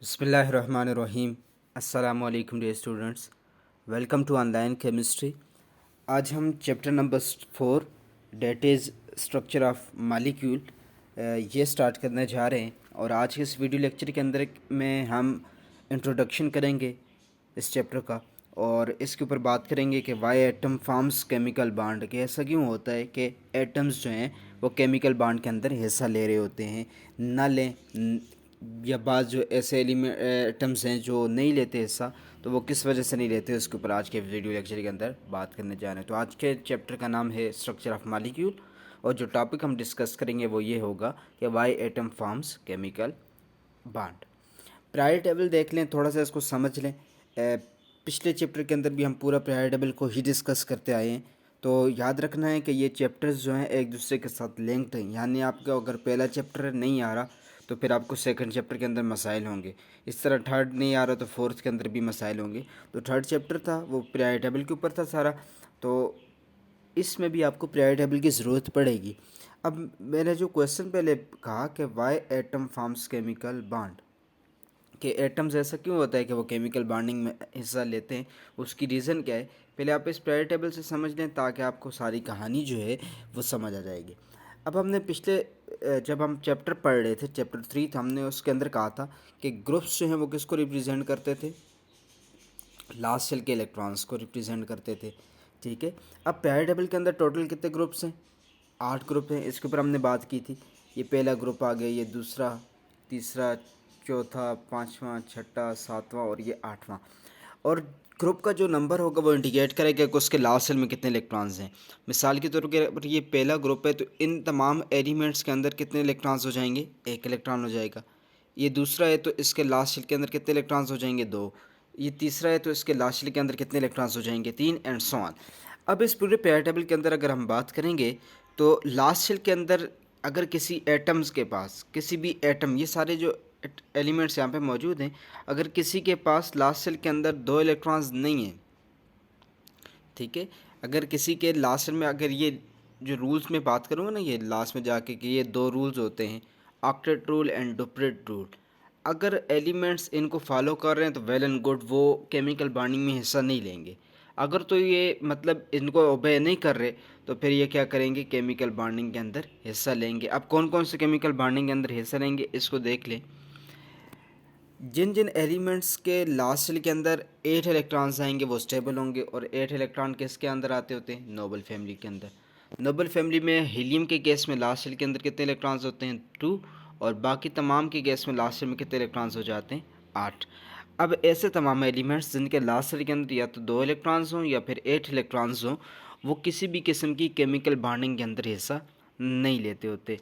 बिस्मिल्लाहिर्रहमानिर्रहीम। अस्सलामु अलैकुम dear students, welcome to online chemistry. आज हम chapter number 4 that is structure of molecule ये स्टार्ट करने जा रहे हैं। और आज के इस वीडियो लेक्चर के अंदर में हम इंट्रोडक्शन करेंगे इस चैप्टर का, और इसके ऊपर बात करेंगे कि Y atom forms chemical bond, कि ऐसा क्यों होता है कि एटम्स जो हैं वो केमिकल बॉन्ड के अंदर हिस्सा ले रहे होते हैं, ना लें या बाद जो ऐसे एटम्स हैं जो नहीं लेते हिस्सा, तो वो किस वजह से नहीं लेते, उसके ऊपर आज के वीडियो लेक्चर के अंदर बात करने जा रहे हैं। तो आज के चैप्टर का नाम है स्ट्रक्चर ऑफ मालिक्यूल, और जो टॉपिक हम डिस्कस करेंगे वो ये होगा कि Y atom forms chemical bond. Prior table देख लें, थोड़ा सा इसको समझ लें। पिछले चैप्टर के अंदर भी हम पूरा प्रायर टेबल को ही डिस्कस करते आए हैं, तो याद रखना है कि ये चैप्टर्स जो हैं एक दूसरे के साथ लिंक्ड हैं। यानी आपका अगर पहला चैप्टर नहीं आ रहा तो फिर आपको सेकंड चैप्टर के अंदर मसाइल होंगे, इस तरह थर्ड नहीं आ रहा तो फोर्थ के अंदर भी मसाइल होंगे। तो थर्ड चैप्टर था वो प्रायर टेबल के ऊपर था सारा, तो इसमें भी आपको प्रायर टेबल की ज़रूरत पड़ेगी। अब मैंने जो क्वेश्चन पहले कहा कि Y atom forms chemical bond, कि एटम्स ऐसा क्यों होता है कि वो केमिकल बॉन्डिंग में हिस्सा लेते हैं, उसकी रीज़न क्या है, पहले आप इस प्रायर टेबल से समझ लें ताकि आपको सारी कहानी जो है वो समझ आ जाएगी। अब हमने पिछले जब हम चैप्टर पढ़ रहे थे, चैप्टर 3 था, हमने उसके अंदर कहा था कि ग्रुप्स जो हैं वो किसको रिप्रेजेंट करते थे, लास्ट शेल के इलेक्ट्रॉन्स को रिप्रेजेंट करते थे। ठीक है, अब प्रायर टेबल के अंदर टोटल कितने ग्रुप्स हैं, 8 ग्रुप हैं। इसके ऊपर हमने बात की थी। ये पहला ग्रुप आ गया, ये दूसरा, तीसरा, चौथा, पाँचवा, छठा, सातवां और ये आठवां। और ग्रुप का जो नंबर होगा वो इंडिकेट करेगा कि उसके लास्ट सेल में कितने इलेक्ट्रॉन्स हैं। मिसाल के तौर पर ये पहला ग्रुप है तो इन तमाम एलिमेंट्स के अंदर कितने इलेक्ट्रॉन्स हो जाएंगे, एक इलेक्ट्रॉन हो जाएगा। ये दूसरा है तो इसके लास्ट शेल के अंदर कितने इलेक्ट्रॉन्स हो जाएंगे, दो। ये तीसरा है तो इसके लास्ट शेल के अंदर कितने इलेक्ट्रॉन्स हो जाएंगे, तीन, एंड सो ऑन। अब इस पूरे पेयर टेबल के अंदर अगर हम बात करेंगे तो लास्ट शेल के अंदर अगर किसी एटम्स के पास, किसी भी एटम, ये सारे जो एलिमेंट्स यहाँ पे मौजूद हैं, अगर किसी के पास लास्ट शेल के अंदर दो इलेक्ट्रॉन्स नहीं हैं, ठीक है, अगर किसी के लास्ट में, अगर ये जो रूल्स में बात करूँगा ना, ये लास्ट में जाके कि ये दो रूल्स होते हैं, octet rule and duplet rule, अगर एलिमेंट्स इनको फॉलो कर रहे हैं तो वेल एंड गुड, वो केमिकल बॉन्डिंग में हिस्सा नहीं लेंगे। अगर तो ये मतलब इनको ओबे नहीं कर रहे तो फिर ये क्या करेंगे, केमिकल बॉन्डिंग के अंदर हिस्सा लेंगे। अब कौन कौन से केमिकल बॉन्डिंग के अंदर हिस्सा लेंगे इसको देख लें। जिन जिन एलिमेंट्स के लास्ट शेल के अंदर 8 इलेक्ट्रॉन्स आएंगे वो स्टेबल होंगे, और 8 इलेक्ट्रॉन किसके अंदर आते होते हैं, नोबल फैमिली के अंदर। नोबल फैमिली में हीलियम के गैस में लास्ट शेल के अंदर कितने इलेक्ट्रॉन्स होते हैं, 2, और बाकी तमाम के गैस में लास्ट शेल में कितने इलेक्ट्रॉन्स हो जाते हैं, 8। अब ऐसे तमाम एलिमेंट्स जिनके लास्ट शेल के अंदर या तो 2 इलेक्ट्रॉन्स हों या फिर 8 इलेक्ट्रॉन्स हों, वो किसी भी किस्म की केमिकल बॉन्डिंग के अंदर हिस्सा नहीं लेते होते।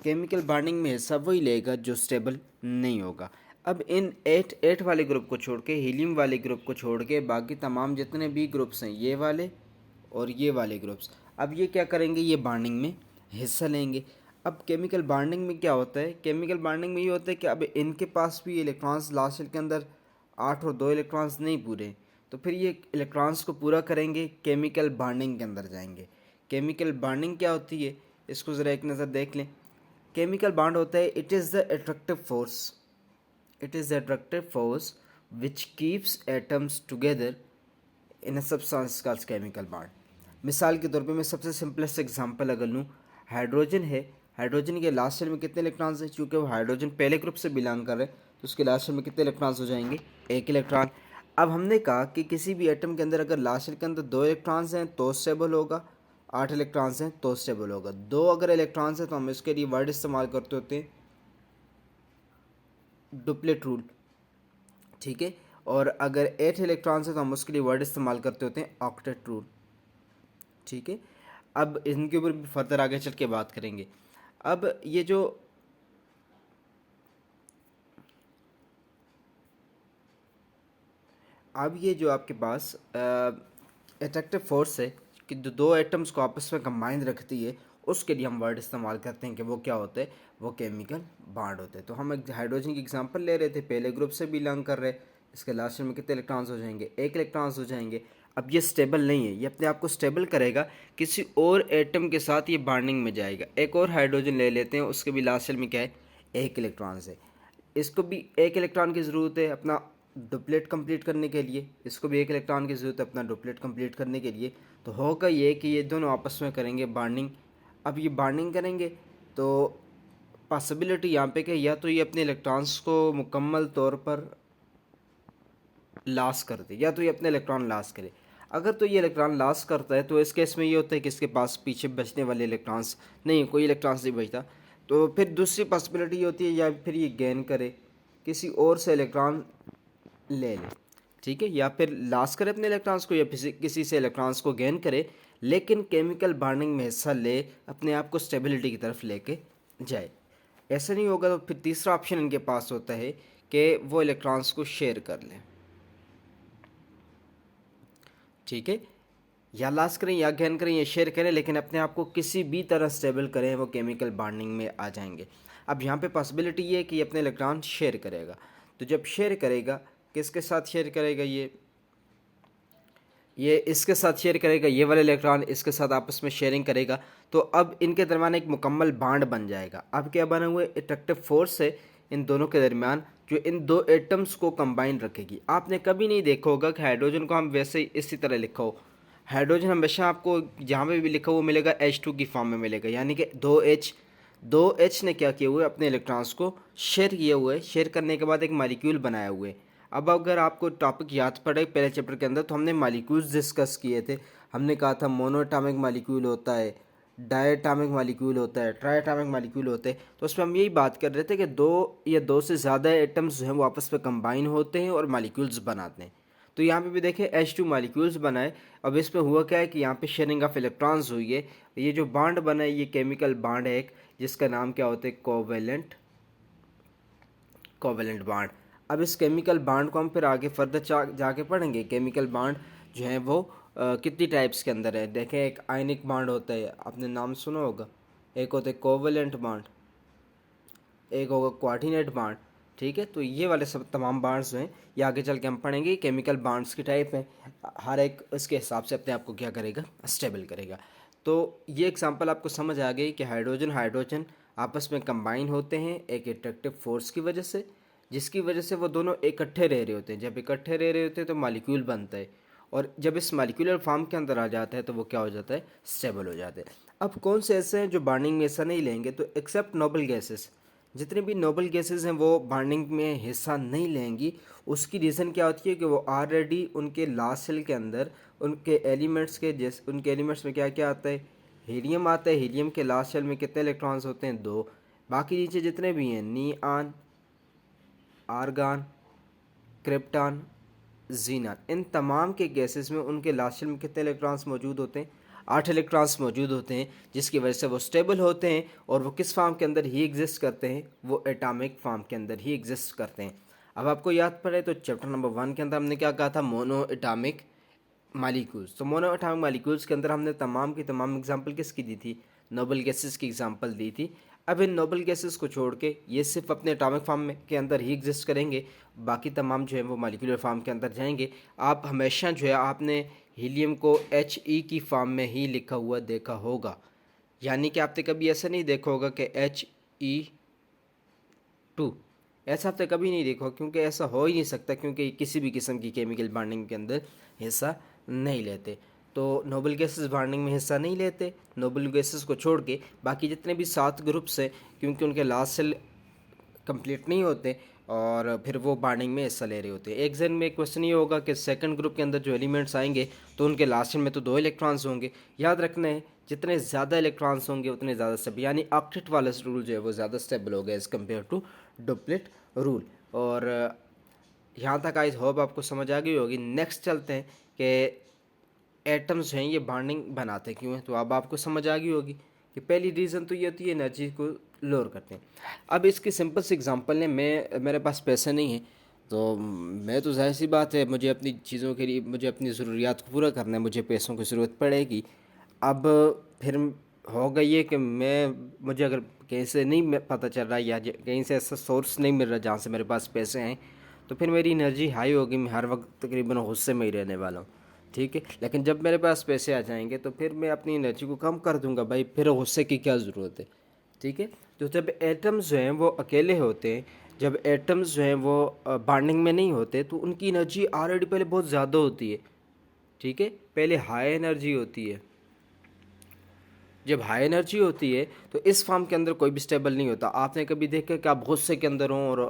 केमिकल बॉन्डिंग में हिस्सा वही लेगा जो स्टेबल नहीं होगा। अब इन 8 वाले ग्रुप को छोड़ के, हीलियम वाले ग्रुप को छोड़ के, बाकी तमाम जितने भी ग्रुप्स हैं, ये वाले और ये वाले ग्रुप्स, अब ये क्या करेंगे, ये बॉन्डिंग में हिस्सा लेंगे। अब केमिकल बॉन्डिंग में क्या होता है, केमिकल बॉन्डिंग में ये होता है कि अब इनके पास भी इलेक्ट्रॉन्स लास्ट शेल के अंदर 8 और 2 इलेक्ट्रॉन्स नहीं पूरे, तो फिर ये इलेक्ट्रॉन्स को पूरा करेंगे, केमिकल बॉन्डिंग के अंदर जाएंगे। केमिकल बॉन्डिंग क्या होती है, इसको ज़रा एक नज़र देख लें। केमिकल बॉन्ड होता है, it is the attractive force, it is the attractive force which keeps atoms together in a substance called chemical bond। मिसाल के तौर पे मैं सबसे सिंपलेस्ट एग्जांपल अगर लूँ, हाइड्रोजन है, हाइड्रोजन के लास्ट शेल में कितने इलेक्ट्रॉन्स हैं, क्योंकि वो हाइड्रोजन पहले ग्रुप से बिलोंग कर रहे हैं तो उसके लास्ट शेल में कितने इलेक्ट्रॉन्स हो जाएंगे, एक इलेक्ट्रॉन। अब हमने कहा कि किसी भी एटम के अंदर अगर लास्ट शेल के अंदर 2 इलेक्ट्रॉन्स हैं तो स्टेबल होगा, 8 इलेक्ट्रॉन्स हैं तो स्टेबल होगा। 2 अगर इलेक्ट्रॉन्स हैं तो हम इसके लिए वर्ड इस्तेमाल करते होते हैं डुप्लेट रूल, ठीक है, और अगर 8 इलेक्ट्रॉन्स है तो हम उसके लिए वर्ड इस्तेमाल करते होते हैं ऑक्टेट रूल, ठीक है। अब इनके ऊपर भी फर्दर आगे चल के बात करेंगे। अब ये जो आपके पास अट्रैक्टिव फोर्स है कि जो दो एटम्स को आपस में कंबाइन रखती है, उसके लिए हम वर्ड इस्तेमाल करते हैं कि वो क्या होते हैं, वो केमिकल बॉन्ड होते हैं। तो हम एक हाइड्रोजन की एग्जांपल ले रहे थे, पहले ग्रुप से बिलोंग कर रहे, इसके लास्ट में कितने इलेक्ट्रॉन्स हो जाएंगे, एक इलेक्ट्रॉन्स हो जाएंगे। अब ये स्टेबल नहीं है, ये अपने आप को स्टेबल करेगा, किसी और एटम के साथ ये बॉन्डिंग में जाएगा। एक और हाइड्रोजन ले लेते हैं, उसके भी लास्ट शेल में क्या है, एक इलेक्ट्रॉन्स है। इसको भी एक इलेक्ट्रॉन की ज़रूरत है अपना डुप्लेट कंप्लीट करने के लिए, इसको भी एक इलेक्ट्रॉन की ज़रूरत है अपना डुप्लेट कंप्लीट करने के लिए। तो होगा ये कि ये दोनों आपस में करेंगे बॉन्डिंग। अब ये बॉन्डिंग करेंगे तो पॉसिबिलिटी यहाँ पे कि या तो ये अपने इलेक्ट्रॉन्स को मुकम्मल तौर पर लॉस कर दे या तो ये अपने इलेक्ट्रॉन लॉस करे। अगर तो ये इलेक्ट्रॉन लॉस करता है तो इस केस में ये होता है कि इसके पास पीछे बचने वाले इलेक्ट्रॉन्स नहीं, कोई इलेक्ट्रॉन्स नहीं बचता। तो फिर दूसरी पॉसिबिलिटी होती है या फिर ये गेन करे, किसी और से इलेक्ट्रॉन ले ले, ठीक है, या फिर लॉस करे अपने इलेक्ट्रॉन्स को या किसी से इलेक्ट्रॉन्स को गेन करे, लेकिन केमिकल बॉन्डिंग में हिस्सा ले, अपने आप को स्टेबिलिटी की तरफ लेके जाए। ऐसा नहीं होगा तो फिर तीसरा ऑप्शन इनके पास होता है कि वो इलेक्ट्रॉन्स को शेयर कर लें, ठीक है, या लॉस करें या गेन करें या शेयर करें, लेकिन अपने आप को किसी भी तरह स्टेबल करें, वो केमिकल बॉन्डिंग में आ जाएंगे। अब यहाँ पे पॉसिबिलिटी ये है कि ये अपने इलेक्ट्रॉन शेयर करेगा। तो जब शेयर करेगा, किसके साथ शेयर करेगा, ये इसके साथ शेयर करेगा, ये वाला इलेक्ट्रॉन इसके साथ आपस में शेयरिंग करेगा। तो अब इनके दरमियान एक मुकम्मल बॉन्ड बन जाएगा। अब क्या बना हुआ है, अट्रैक्टिव फोर्स है इन दोनों के दरमियान जो इन दो एटम्स को कंबाइन रखेगी। आपने कभी नहीं देखा होगा कि हाइड्रोजन को हम वैसे ही इसी तरह लिखा हो। हाइड्रोजन हमेशा आपको जहाँ पे भी लिखा हुआ मिलेगा H2 की फॉर्म में मिलेगा, यानी कि दो एच ने क्या किया हुआ है, अपने इलेक्ट्रॉन्स को शेयर किए हुए है। शेयर करने के बाद एक मॉलिक्यूल बनाया हुआ है। अब अगर आपको टॉपिक याद पड़े पहले चैप्टर के अंदर, तो हमने मॉलिक्यूल्स डिस्कस किए थे। हमने कहा था मोनोएटॉमिक मॉलिक्यूल होता है, डायटॉमिक मॉलिक्यूल होता है, ट्राइएटॉमिक मॉलिक्यूल होते हैं। तो उसमें हम यही बात कर रहे थे कि दो या दो से ज़्यादा एटम्स जो हैं वो आपस में कंबाइन होते हैं और मॉलिक्यूल्स बनाते हैं। तो यहाँ पे भी देखें H2 मॉलिक्यूल्स बनाए। अब इसमें हुआ क्या है कि यहाँ पे शेयरिंग ऑफ इलेक्ट्रॉन्स हुई है। ये जो बॉन्ड बना है ये केमिकल बॉन्ड है एक, जिसका नाम क्या होता है, कोवेलेंट बॉन्ड। अब इस केमिकल बॉन्ड को हम फिर आगे फर्दर जाके पढ़ेंगे। केमिकल बॉन्ड जो है वो कितनी टाइप्स के अंदर है। देखें, एक आयनिक बॉन्ड होता है, आपने नाम सुना होगा, एक होता है कोवेलेंट बॉन्ड, एक होगा कोऑर्डिनेट बॉन्ड, ठीक है। तो ये वाले सब तमाम बॉन्ड्स जो हैं ये आगे चल के हम पढ़ेंगे। केमिकल बॉन्ड्स की टाइप हैं, हर एक इसके हिसाब से अपने आप को क्या करेगा, स्टेबल करेगा। तो ये एग्जांपल आपको समझ आ गई कि हाइड्रोजन आपस में कंबाइन होते हैं एक अट्रैक्टिव फोर्स की वजह से, जिसकी वजह से वो दोनों इकट्ठे रह रहे होते हैं। जब इकट्ठे रह रहे होते हैं तो मॉलिक्यूल बनता है, और जब इस मॉलिक्यूलर फॉर्म के अंदर आ जाता है तो वो क्या हो जाता है, स्टेबल हो जाते हैं। अब कौन से ऐसे हैं जो बॉन्डिंग में हिस्सा नहीं लेंगे, तो एक्सेप्ट नोबल गैसेस, जितने भी नोबल गैसेस हैं वो बॉन्डिंग में हिस्सा नहीं लेंगी। उसकी रीज़न क्या होती है कि वो ऑलरेडी उनके लास्ट सेल के अंदर उनके एलिमेंट्स में क्या क्या आता है, हीलियम आता है। हीलियम के लास्ट शेल में कितने इलेक्ट्रॉन्स होते हैं, 2। बाकी नीचे जितने भी हैं, नियॉन, आर्गन, क्रिप्टॉन, जीनॉन, इन तमाम के गैसेस में उनके लास्ट शेल में कितने इलेक्ट्रॉन्स मौजूद होते हैं, 8 इलेक्ट्रॉन्स मौजूद होते हैं, जिसकी वजह से वो स्टेबल होते हैं। और वो किस फॉर्म के अंदर ही एग्जिस्ट करते हैं, वो एटॉमिक फॉर्म के अंदर ही एग्जिस्ट करते हैं। अब आपको याद पड़े तो चैप्टर नंबर 1 के अंदर हमने क्या कहा था, मोनो एटॉमिक मालिक्यूल्स। तो मोनो एटॉमिक मालिक्यूल्स के अंदर हमने तमाम की तमाम एग्जांपल किसकी दी थी, नोबल गैसेस की एग्जांपल दी थी। अब इन नोबल गैसेस को छोड़ के ये सिर्फ अपने एटॉमिक फॉर्म में के अंदर ही एग्जिस्ट करेंगे, बाकी तमाम जो है वो मालिक्यूलर फॉर्म के अंदर जाएंगे। आप हमेशा जो है आपने हीलियम को He की फॉर्म में ही लिखा हुआ देखा होगा, यानी कि आपने कभी ऐसा नहीं देखा होगा कि He2, ऐसा आपने कभी नहीं देखा, क्योंकि ऐसा हो ही नहीं सकता, क्योंकि किसी भी किस्म की केमिकल बॉन्डिंग के अंदर हिस्सा नहीं लेते। तो नोबल गैसेस बॉन्डिंग में हिस्सा नहीं लेते। नोबल गैसेस को छोड़ के बाकी जितने भी 7 ग्रुप्स हैं, क्योंकि उनके लास्ट सेल कंप्लीट नहीं होते और फिर वो बॉन्डिंग में हिस्सा ले रहे होते हैं। एक जन में क्वेश्चन ये होगा कि सेकंड ग्रुप के अंदर जो एलिमेंट्स आएंगे तो उनके लास्ट सेल में तो 2 इलेक्ट्रॉन्स होंगे। याद रखना है, जितने ज़्यादा इलेक्ट्रॉन्स होंगे उतने ज़्यादा स्टेबल, यानी ऑक्टेट वाला रूल जो है वो ज़्यादा स्टेबल होगा as compare to duplet rule. और यहाँ तक आई होप आपको समझ आ गई होगी। नेक्स्ट चलते हैं कि एटम्स हैं ये बॉन्डिंग बनाते क्यों हैं। तो अब आपको समझ आ गई होगी कि पहली रीज़न तो ये होती है एनर्जी को लोअर करते हैं। अब इसकी सिंपल सी एग्जांपल है, मेरे पास पैसे नहीं है, तो मैं तो जाहिर सी बात है मुझे अपनी चीज़ों के लिए, मुझे अपनी ज़रूरियात को पूरा करना है, मुझे पैसों की ज़रूरत पड़ेगी। अब फिर होगा ये कि मुझे अगर कहीं से नहीं पता चल रहा या कहीं से ऐसा सोर्स नहीं मिल रहा जहाँ से मेरे पास पैसे हैं, तो फिर मेरी एनर्जी हाई होगी, मैं हर वक्त तकरीबन गुस्से में ही रहने वाला हूँ, ठीक है। लेकिन जब मेरे पास पैसे आ जाएंगे तो फिर मैं अपनी एनर्जी को कम कर दूंगा, भाई फिर गुस्से की क्या ज़रूरत है, ठीक है। तो जब एटम्स जो हैं वो अकेले होते हैं, जब एटम्स जो हैं वो बॉन्डिंग में नहीं होते तो उनकी एनर्जी ऑलरेडी पहले बहुत ज़्यादा होती है, ठीक है, पहले हाई एनर्जी होती है। जब हाई एनर्जी होती है तो इस फॉर्म के अंदर कोई भी स्टेबल नहीं होता। आपने कभी देखा कि आप गुस्से के अंदर हों और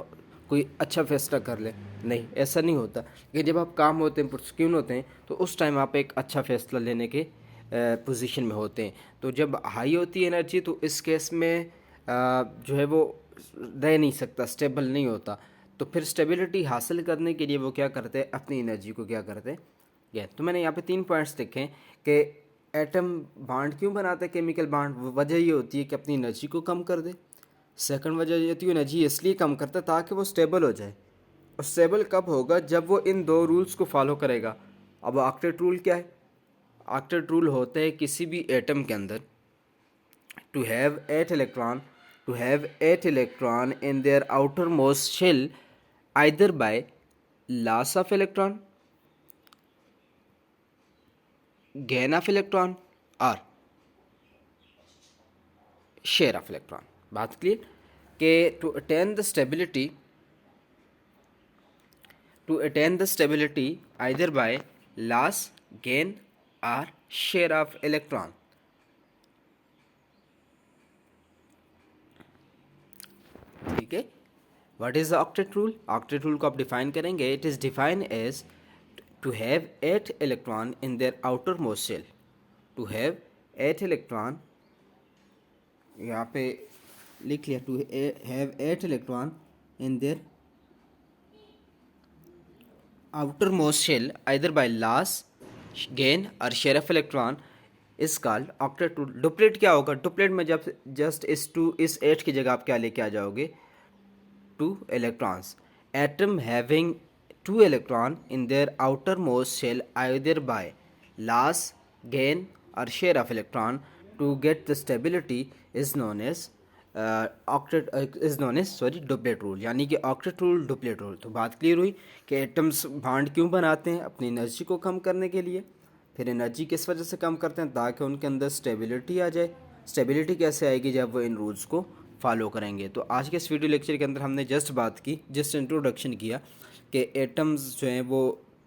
कोई अच्छा फैसला कर ले? नहीं, ऐसा नहीं होता। लेकिन जब आप काम होते हैं, पुरस्क्यून होते हैं, तो उस टाइम आप एक अच्छा फैसला लेने के पोजीशन में होते हैं। तो जब हाई होती है एनर्जी तो इस केस में जो है वो रह नहीं सकता, स्टेबल नहीं होता। तो फिर स्टेबिलिटी हासिल करने के लिए वो क्या करते हैं, अपनी एनर्जी को क्या करते हैं, ये। तो मैंने यहाँ पे 3 पॉइंट्स लिखे हैं कि एटम बॉन्ड क्यों बनाते हैं, केमिकल बॉन्ड। वजह ये होती है कि अपनी एनर्जी को कम कर दे। सेकंड वजह ये होती है एनर्जी इसलिए कम करता है ताकि वो स्टेबल हो जाए। और स्टेबल कब होगा, जब वो इन 2 रूल्स को फॉलो करेगा। अब ऑक्टेट रूल क्या है? ऑक्टेट रूल होता है किसी भी एटम के अंदर to have 8 electron in their outermost shell either by loss of electron, gain of electron or share of electron। बात क्लियर कि to attain the stability either by loss, gain or share of electron। ठीक है। What is the octet rule? Octet rule को आप define करेंगे, it is define as to have 8 electron in their outermost shell. To have 8 electron, यहाँ पे लिख लिया, to have 8 electron in their outermost shell either by loss, gain or share of electron is called octet rule। Duplet क्या होगा? Duplet में जब just इस 8 की जगह आप क्या लेके आ जाओगे, 2 electrons। Atom having 2 electron in their outermost shell either by loss, gain or share of electron to get the stability is known as duplet rule. यानी कि ऑक्टेट रूल, डुप्लेट रूल। तो बात क्लियर हुई कि एटम्स बॉन्ड क्यों बनाते हैं, अपनी एनर्जी को कम करने के लिए। फिर एनर्जी किस वजह से कम करते हैं, ताकि उनके अंदर स्टेबिलिटी आ जाए। स्टेबिलिटी कैसे आएगी, जब वो इन रूल्स को फॉलो करेंगे। तो आज के इस वीडियो लेक्चर के अंदर हमने जस्ट इंट्रोडक्शन किया कि एटम्स जो हैं वो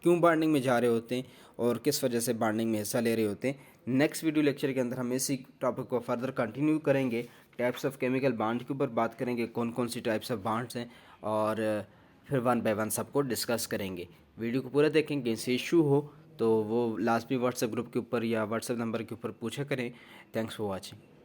क्यों बॉन्डिंग में जा रहे होते हैं और किस वजह से बॉन्डिंग में हिस्सा ले रहे होते हैं। नेक्स्ट वीडियो लेक्चर के अंदर हम इसी टॉपिक को फर्दर कंटिन्यू करेंगे। टाइप्स ऑफ केमिकल बॉन्ड के ऊपर बात करेंगे, कौन कौन सी टाइप्स ऑफ बॉन्ड्स हैं, और फिर 1 बाय 1 सबको डिस्कस करेंगे। वीडियो को पूरा देखेंगे, इससे इशू हो तो वो लास्ट भी व्हाट्सएप ग्रुप के ऊपर या व्हाट्सएप नंबर के ऊपर पूछा करें। Thanks for watching.